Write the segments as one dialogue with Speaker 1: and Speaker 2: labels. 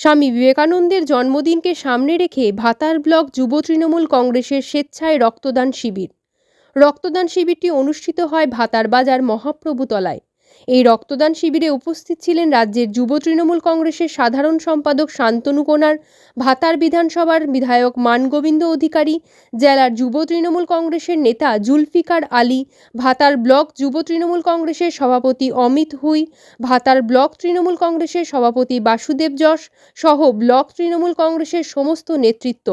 Speaker 1: স্বামী বিবেকানন্দের জন্মদিনকে সামনে রেখে ভাতার ব্লক যুব তৃণমূল কংগ্রেসের স্বেচ্ছায় রক্তদান শিবির। রক্তদান শিবিরটি অনুষ্ঠিত হয় ভাতার বাজার মহাপ্রভুতলায়। এই রক্তদান শিবিরে উপস্থিত ছিলেন রাজ্যের যুব তৃণমূল কংগ্রেসের সাধারণ সম্পাদক শান্তনু কোনার, ভাতার বিধানসভার বিধায়ক মানগোবিন্দ অধিকারী, জেলার যুব তৃণমূল কংগ্রেসের নেতা জুলফিকার আলী, ভাতার ব্লক যুব তৃণমূল কংগ্রেসের সভাপতি অমিত হুই, ভাতার ব্লক তৃণমূল কংগ্রেসের সভাপতি বাসুদেব যশ সহ ব্লক তৃণমূল কংগ্রেসের সমস্ত নেতৃত্ব।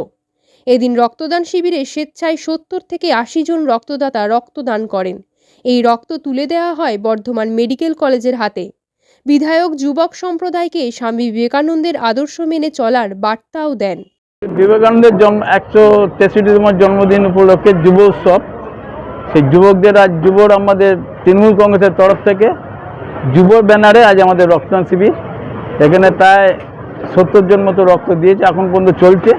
Speaker 1: এদিন রক্তদান শিবিরে স্বেচ্ছায় 70 থেকে 80 জন রক্তদাতা রক্তদান করেন। এই রক্ত তুলে দেওয়া হয় বর্ধমান মেডিকেল কলেজের হাতে। বিধায়ক যুবক সম্প্রদায়কে স্বামী বিবেকানন্দের আদর্শ মেনে চলার বার্তাও দেন।
Speaker 2: বিবেকানন্দের 163তম জন্মদিন উপলক্ষে যুব উৎসব, সেই যুবকদের আজ আমাদের তৃণমূল কংগ্রেসের তরফ থেকে যুব ব্যানারে আজ আমাদের রক্তদান শিবির। এখানে প্রায় 70 জন মতো রক্ত দিয়েছে, এখন পর্যন্ত চলছে।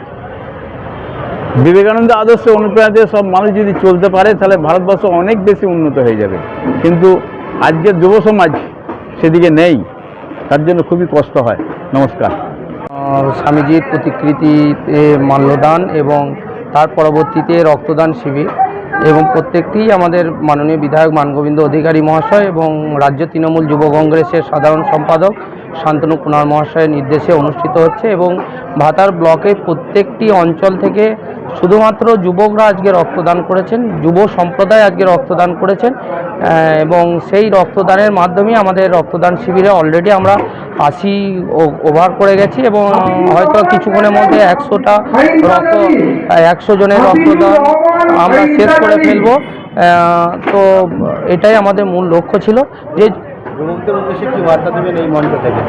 Speaker 2: বিবেকানন্দ আদর্শ অনুপ্রাণিত সব মানুষ যদি চলতে পারে তাহলে ভারতবর্ষ অনেক বেশি উন্নত হয়ে যাবে, কিন্তু আজকের যুব সমাজ সেদিকে নেই, তার জন্য খুবই কষ্ট হয়। নমস্কার।
Speaker 3: স্বামীজির প্রতিকৃতিতে মাল্যদান এবং তার পরবর্তীতে রক্তদান শিবির, এবং প্রত্যেকটি আমাদের মাননীয় বিধায়ক মানগোবিন্দ অধিকারী মহাশয় এবং রাজ্য তৃণমূল যুব কংগ্রেসের সাধারণ সম্পাদক শান্তনু কুনার মহাশয়ের নির্দেশে অনুষ্ঠিত হচ্ছে। এবং ভাতার ব্লকে প্রত্যেকটি অঞ্চল থেকে শুধুমাত্র যুবকরা আজকে রক্তদান করেছেন, যুব সম্প্রদায় আজকে রক্তদান করেছেন, এবং সেই রক্তদানের মাধ্যমে আমাদের রক্তদান শিবিরে অলরেডি আমরা 80 ওভার করে গেছি, এবং হয়তো কিছুক্ষণের মধ্যে 100 জনের রক্তদান আমরা শেষ করে ফেলব। তো এটাই আমাদের মূল লক্ষ্য ছিল যে
Speaker 2: যুবকদের উদ্দেশ্যে কি বার্তা দেবেন এই মঞ্চ থেকে?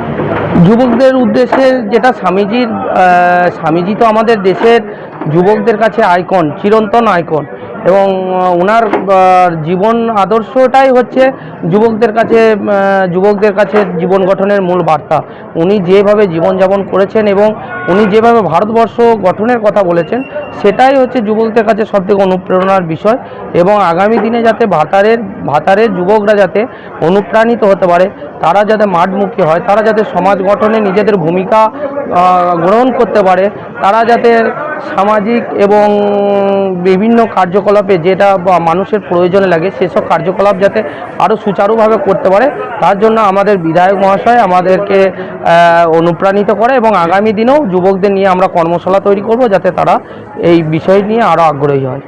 Speaker 3: যুবকদের উদ্দেশ্যে যেটা স্বামীজি তো আমাদের দেশের যুবকদের কাছে আইকন, চিরন্তন আইকন, এবং ওনার জীবন আদর্শটাই হচ্ছে যুবকদের কাছে জীবন গঠনের মূল বার্তা। উনি যেভাবে জীবনযাপন করেছেন এবং উনি যেভাবে ভারতবর্ষ গঠনের কথা বলেছেন, সেটাই হচ্ছে যুবকদের কাছে সবথেকে অনুপ্রেরণার বিষয়। এবং আগামী দিনে যাতে ভাতারের যুবকরা যাতে অনুপ্রাণিত হতে পারে, তারা যাতে মাঠমুখী হয়, তারা যাতে সমাজ গঠনে নিজেদের ভূমিকা গ্রহণ করতে পারে, তারা যাতে সামাজিক এবং বিভিন্ন কার্যকলাপে যেটা মানুষের প্রয়োজনে লাগে সেসব কার্যকলাপ যাতে আরও সুচারুভাবে করতে পারে, তার জন্য আমাদের বিধায়ক মহাশয় আমাদেরকে অনুপ্রাণিত করে, এবং আগামী দিনেও যুবকদের নিয়ে আমরা কর্মশালা তৈরি করব যাতে তারা এই বিষয় নিয়ে আরও আগ্রহী হয়।